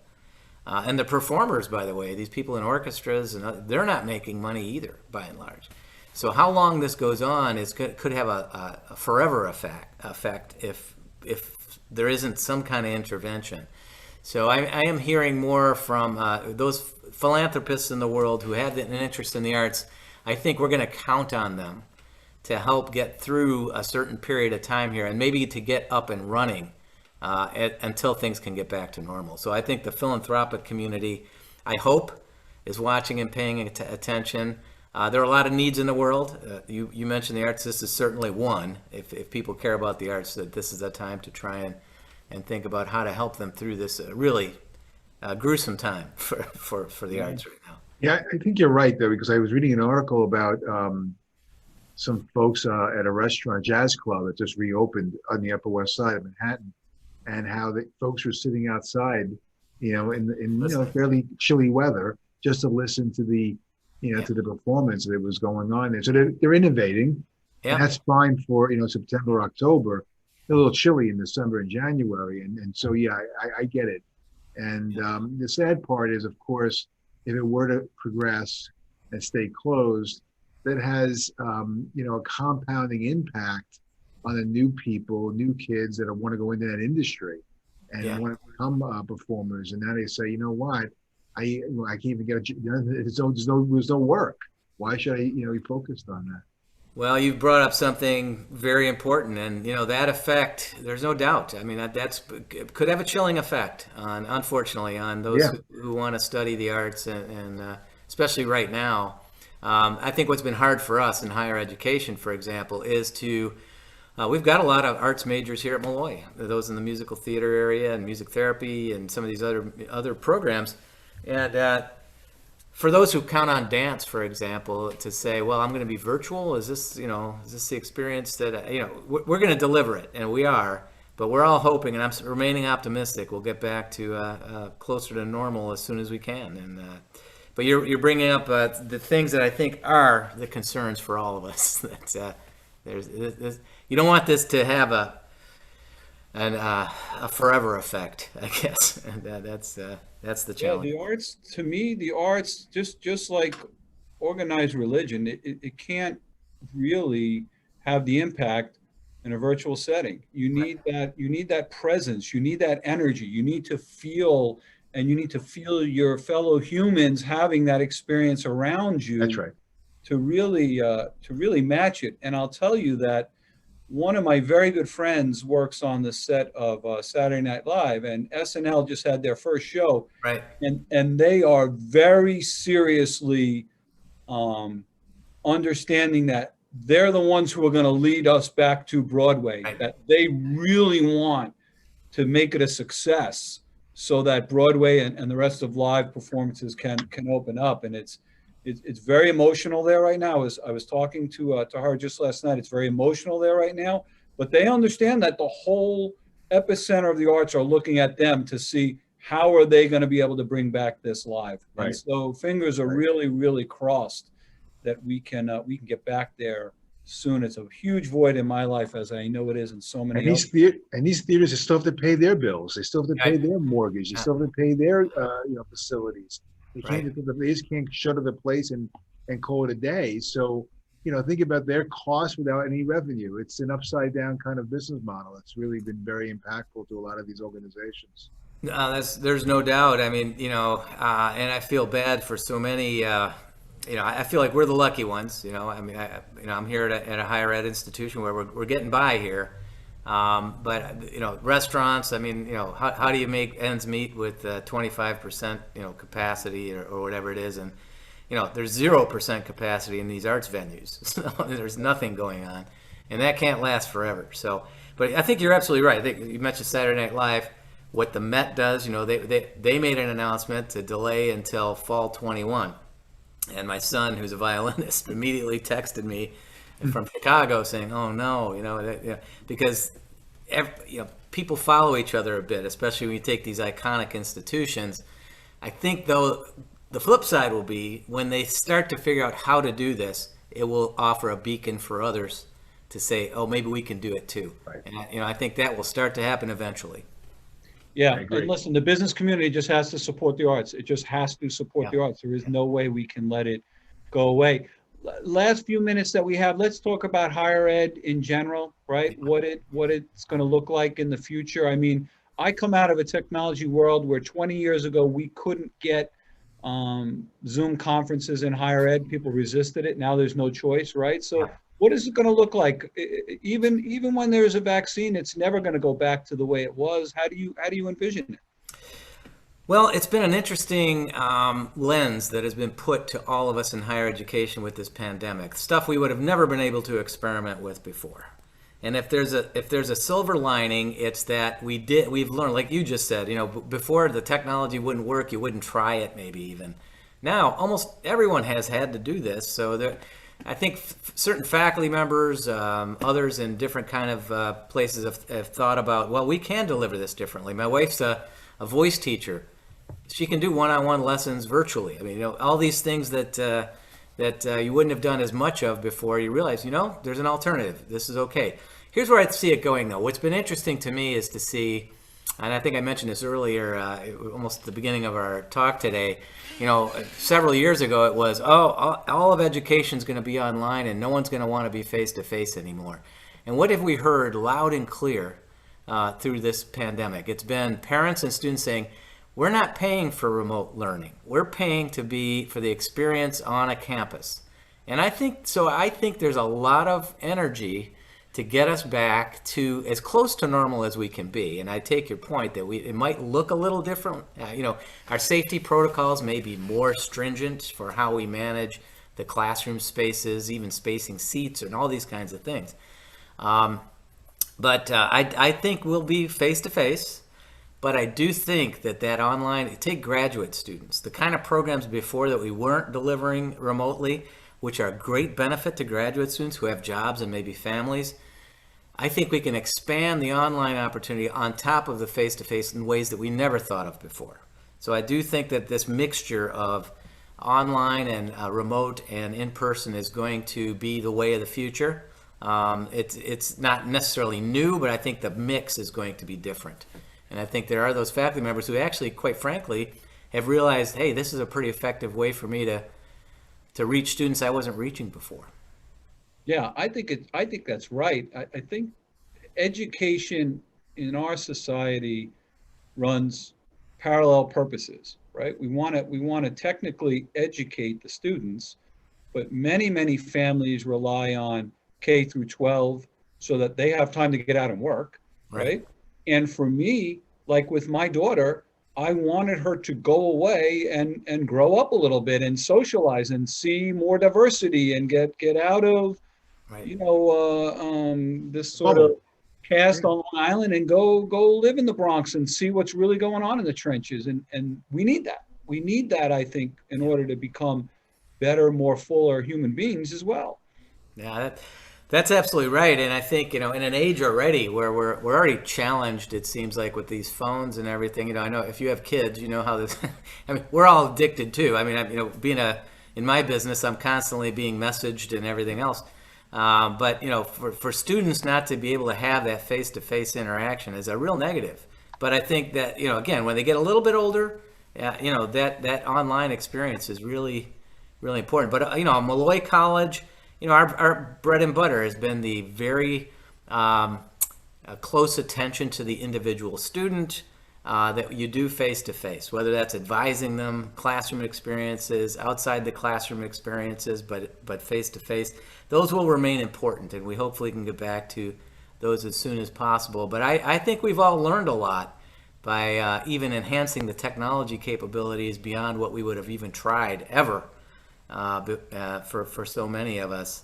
And the performers, by the way, these people in orchestras, they're not making money either, by and large. So how long this goes on could have a forever effect if there isn't some kind of intervention. So I am hearing more from those philanthropists in the world who have an interest in the arts. I think we're going to count on them to help get through a certain period of time here, and maybe to get up and running until things can get back to normal. So I think the philanthropic community, I hope, is watching and paying attention. There are a lot of needs in the world. You mentioned the arts. This is certainly one. If people care about the arts, that this is a time to try and think about how to help them through this really gruesome time for the arts right now. Yeah, I think you're right, though, because I was reading an article about some folks at a restaurant, jazz club, that just reopened on the Upper West Side of Manhattan, and how the folks were sitting outside, in fairly chilly weather, just to listen to the to the performance that was going on there. So they're innovating. Yeah. And that's fine for September, October. A little chilly in December and January, and so yeah, I get it. And the sad part is, of course, if it were to progress and stay closed, that has a compounding impact on the new people, new kids that want to go into that industry and want to become performers. And now they say, you know what, I can't even get there's no work. Why should I be focused on that? Well, you've brought up something very important, and that effect, there's no doubt. I mean, could have a chilling effect unfortunately, on those who want to study the arts, and especially right now. I think what's been hard for us in higher education, for example, is we've got a lot of arts majors here at Molloy, those in the musical theater area and music therapy and some of these other programs, and for those who count on dance, for example, to say, well, I'm going to be virtual. Is this the experience that, we're going to deliver it, and we are, but we're all hoping, and I'm remaining optimistic, we'll get back to closer to normal as soon as we can. And but you're bringing up the things that I think are the concerns for all of us. That you don't want this to have a forever effect, I guess. And that's the challenge. Yeah, the arts, to me, just like organized religion, it can't really have the impact in a virtual setting. You need that presence, you need that energy, you need to feel your fellow humans having that experience around you. That's right. To really match it. And I'll tell you that one of my very good friends works on the set of Saturday Night Live, and SNL just had their first show. Right. And they are very seriously understanding that they're the ones who are going to lead us back to Broadway, Right. that they really want to make it a success so that Broadway and the rest of live performances can open up. And it's very emotional there right now. As I was talking to her just last night, it's very emotional there right now, but they understand that the whole epicenter of the arts are looking at them to see how are they going to be able to bring back this live. Right. And so fingers are Right. really, really crossed that we can get back there soon. It's a huge void in my life, as I know it is in so many And others. these theaters still have to pay their bills. They still have to pay their mortgage. They still have to pay their facilities. They just can't shutter the place and call it a day. So, think about their costs without any revenue. It's an upside down kind of business model. It's really been very impactful to a lot of these organizations. There's no doubt. I mean, and I feel bad for so many. I feel like we're the lucky ones. I mean, I'm here at a higher ed institution where we're getting by here. But restaurants. I mean, how do you make ends meet with 25% capacity or whatever it is, and there's 0% capacity in these arts venues. So there's nothing going on, and that can't last forever. So, but I think you're absolutely right. I think you mentioned Saturday Night Live. What the Met does, they made an announcement to delay until fall 21. And my son, who's a violinist, immediately texted me from Chicago saying, "Oh no," because people follow each other a bit, especially when you take these iconic institutions. I think though the flip side will be when they start to figure out how to do this, it will offer a beacon for others to say, "Oh, maybe we can do it too." Right. And I think that will start to happen eventually. Yeah, and listen, the business community just has to support the arts. It just has to support the arts. There is no way we can let it go away. Last few minutes that we have, let's talk about higher ed in general, right? What it's going to look like in the future. I mean, I come out of a technology world where 20 years ago we couldn't get Zoom conferences in higher ed. People resisted it. Now there's no choice, right? So what is it going to look like? Even when there's a vaccine, it's never going to go back to the way it was. How do you envision it? Well, it's been an interesting lens that has been put to all of us in higher education with this pandemic. Stuff we would have never been able to experiment with before. And if there's a silver lining, it's that we've learned, like you just said, before the technology wouldn't work, you wouldn't try it maybe even. Now, almost everyone has had to do this, so I think certain faculty members, others in different kind of places have thought about, well, we can deliver this differently. My wife's a voice teacher. She can do one-on-one lessons virtually. I mean, all these things that you wouldn't have done as much of before, you realize, there's an alternative. This is okay. Here's where I see it going, though. What's been interesting to me is to see, and I think I mentioned this earlier, almost at the beginning of our talk today, several years ago it was, all of education is going to be online and no one's going to want to be face-to-face anymore. And what have we heard loud and clear through this pandemic? It's been parents and students saying, we're not paying for remote learning. We're paying for the experience on a campus. And I think there's a lot of energy to get us back to as close to normal as we can be. And I take your point that it might look a little different. Our safety protocols may be more stringent for how we manage the classroom spaces, even spacing seats and all these kinds of things. But I think we'll be face-to-face. But I do think that online, take graduate students, the kind of programs before that we weren't delivering remotely, which are a great benefit to graduate students who have jobs and maybe families. I think we can expand the online opportunity on top of the face-to-face in ways that we never thought of before. So I do think that this mixture of online and remote and in-person is going to be the way of the future. It's not necessarily new, but I think the mix is going to be different. And I think there are those faculty members who actually, quite frankly, have realized, hey, this is a pretty effective way for me to reach students I wasn't reaching before. Yeah, I think that's right. I think education in our society runs parallel purposes, right? We want to technically educate the students, but many families rely on K through 12 so that they have time to get out and work, right? And for me, like with my daughter, I wanted her to go away and grow up a little bit and socialize and see more diversity and get out of Right. this sort of Bubble. cast on Long Island and go live in the Bronx and see what's really going on in the trenches. And we need that. We need that, I think, in order to become better, more fuller human beings as well. Yeah, that's absolutely right. And I think, in an age already where we're already challenged, it seems like, with these phones and everything. I know if you have kids, you know how this, I mean, we're all addicted too. I mean, in my business, I'm constantly being messaged and everything else. But, for students not to be able to have that face-to-face interaction is a real negative. But I think that, again, when they get a little bit older, that online experience is really, really important. But, Molloy College, our bread and butter has been the very close attention to the individual student that you do face-to-face, whether that's advising them, classroom experiences, outside the classroom experiences, but face-to-face. Those will remain important, and we hopefully can get back to those as soon as possible. But I think we've all learned a lot by even enhancing the technology capabilities beyond what we would have even tried ever for so many of us.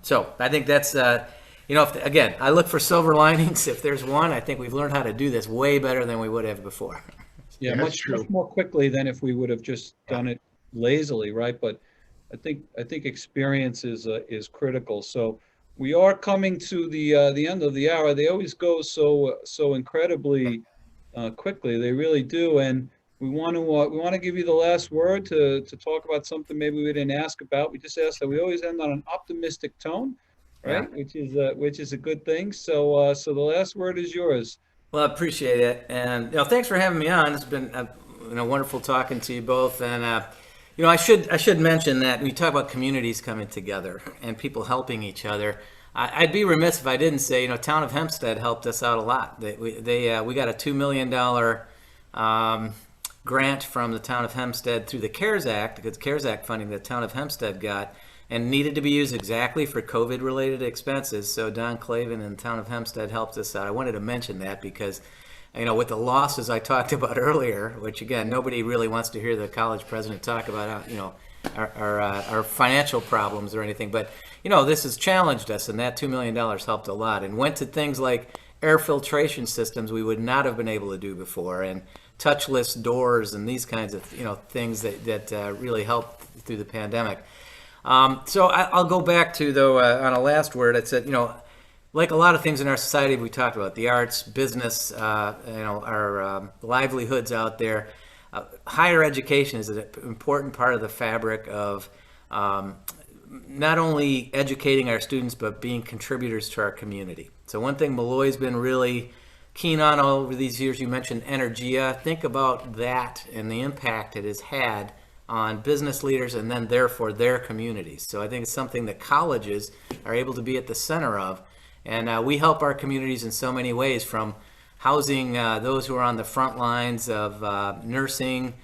So I think that's, again, I look for silver linings. If there's one, I think we've learned how to do this way better than we would have before. Yeah, much more quickly than if we would have just done it lazily, right? But I think experience is critical. So we are coming to the end of the hour. They always go so incredibly quickly. They really do. And we want to give you the last word to talk about something maybe we didn't ask about. We just asked that we always end on an optimistic tone, right? Yeah. Which is a good thing. So the last word is yours. Well, I appreciate it, and thanks for having me on. It's been wonderful talking to you both, and I should mention that when you talk about communities coming together and people helping each other, I'd be remiss if I didn't say Town of Hempstead helped us out a lot. We got a $2 million grant from the Town of Hempstead through the CARES Act, because CARES Act funding the Town of Hempstead got, and needed to be used exactly for COVID-related expenses. So Don Clavin and the Town of Hempstead helped us out. I wanted to mention that because, with the losses I talked about earlier, which again, nobody really wants to hear the college president talk about, our financial problems or anything. But, this has challenged us, and that $2 million helped a lot, and went to things like air filtration systems we would not have been able to do before, and touchless doors and these kinds of, things that really helped through the pandemic. So I'll go back to, though, on a last word. I said, like a lot of things in our society we talked about, the arts, business, our livelihoods out there, higher education is an important part of the fabric of not only educating our students, but being contributors to our community. So one thing Molloy's been really keen on all over these years, you mentioned Energia. Think about that and the impact it has had on business leaders and then therefore their communities. So I think it's something that colleges are able to be at the center of. And we help our communities in so many ways, from housing those who are on the front lines of nursing.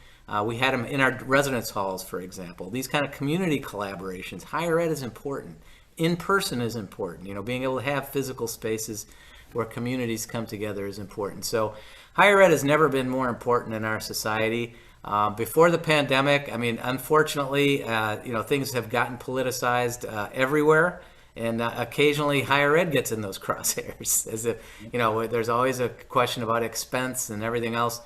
We had them in our residence halls, for example. These kind of community collaborations. Higher ed is important. In person is important. Being able to have physical spaces where communities come together is important. So higher ed has never been more important in our society. Before the pandemic, unfortunately, things have gotten politicized everywhere, and occasionally higher ed gets in those crosshairs, as if, there's always a question about expense and everything else.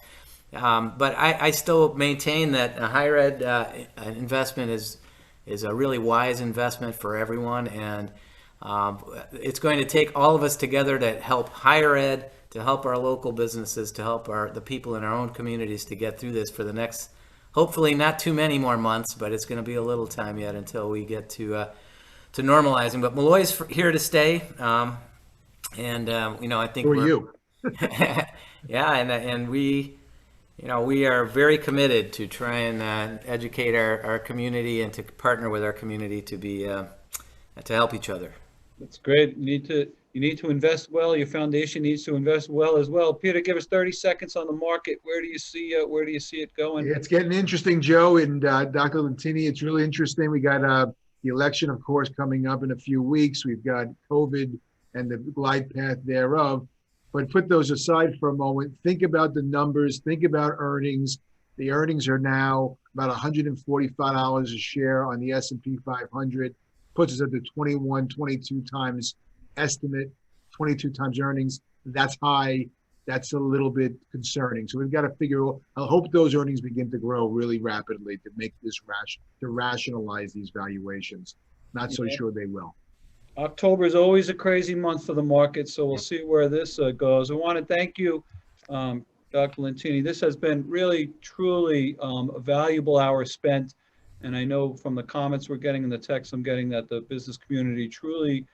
But I still maintain that a higher ed investment is a really wise investment for everyone, and it's going to take all of us together to help higher ed, to help our local businesses, to help the people in our own communities to get through this for the next, hopefully not too many more months, but it's going to be a little time yet until we get to normalizing. But Molloy's here to stay, and I think and we are very committed to try and educate our community and to partner with our community to be to help each other. That's great. You need to invest well. Your foundation needs to invest well as well. Peter, give us 30 seconds on the market. Where do you see it going? It's getting interesting, Joe, and Dr. Lentini. It's really interesting. We got the election, of course, coming up in a few weeks. We've got COVID and the glide path thereof. But put those aside for a moment. Think about the numbers. Think about earnings. The earnings are now about $145 a share on the S&P 500. puts us at the 21, 22 times estimate, 22 times earnings. That's high. That's a little bit concerning. So we've got to figure out, I hope those earnings begin to grow really rapidly to make this to rationalize these valuations. Not so sure they will. October is always a crazy month for the market, so we'll see where this goes. I want to thank you, Dr. Lentini. This has been really, truly a valuable hour spent. And I know from the comments we're getting and the text I'm getting that the business community truly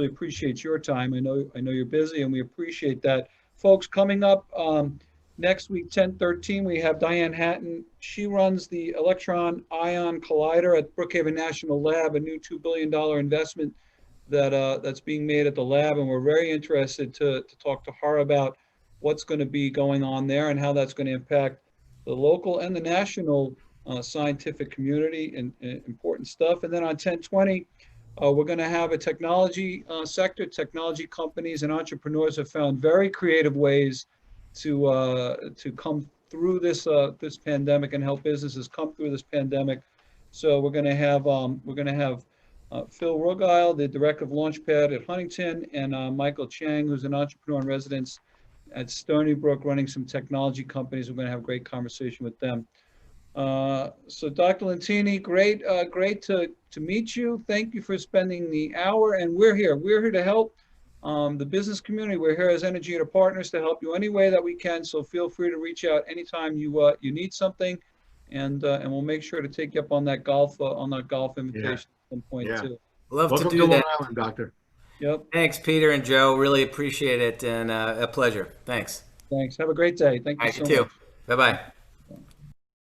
appreciates your time. I know you're busy, and we appreciate that. Folks, coming up next week, 10/13, we have Diane Hatton. She runs the Electron Ion Collider at Brookhaven National Lab, a new $2 billion investment that's being made at the lab, and we're very interested to talk to her about what's going to be going on there and how that's going to impact the local and the national scientific community and important stuff. And then on 10/20, we're going to have a technology sector. Technology companies and entrepreneurs have found very creative ways to come through this pandemic and help businesses come through this pandemic. So we're going to have Phil Rugile, the director of Launchpad at Huntington, and Michael Chang, who's an entrepreneur in residence at Stony Brook, running some technology companies. We're going to have a great conversation with them. So Dr. Lentini, great to meet you. Thank you for spending the hour, and we're here to help the business community. We're here as Energy Eater Partners to help you any way that we can. So feel free to reach out anytime you need something, and we'll make sure to take you up on that golf invitation at some point too. Love Welcome to do Long that. Island, Doctor. Yep. Thanks, Peter and Joe. Really appreciate it, and a pleasure. Thanks. Thanks. Have a great day. Thank you so much. Bye-bye.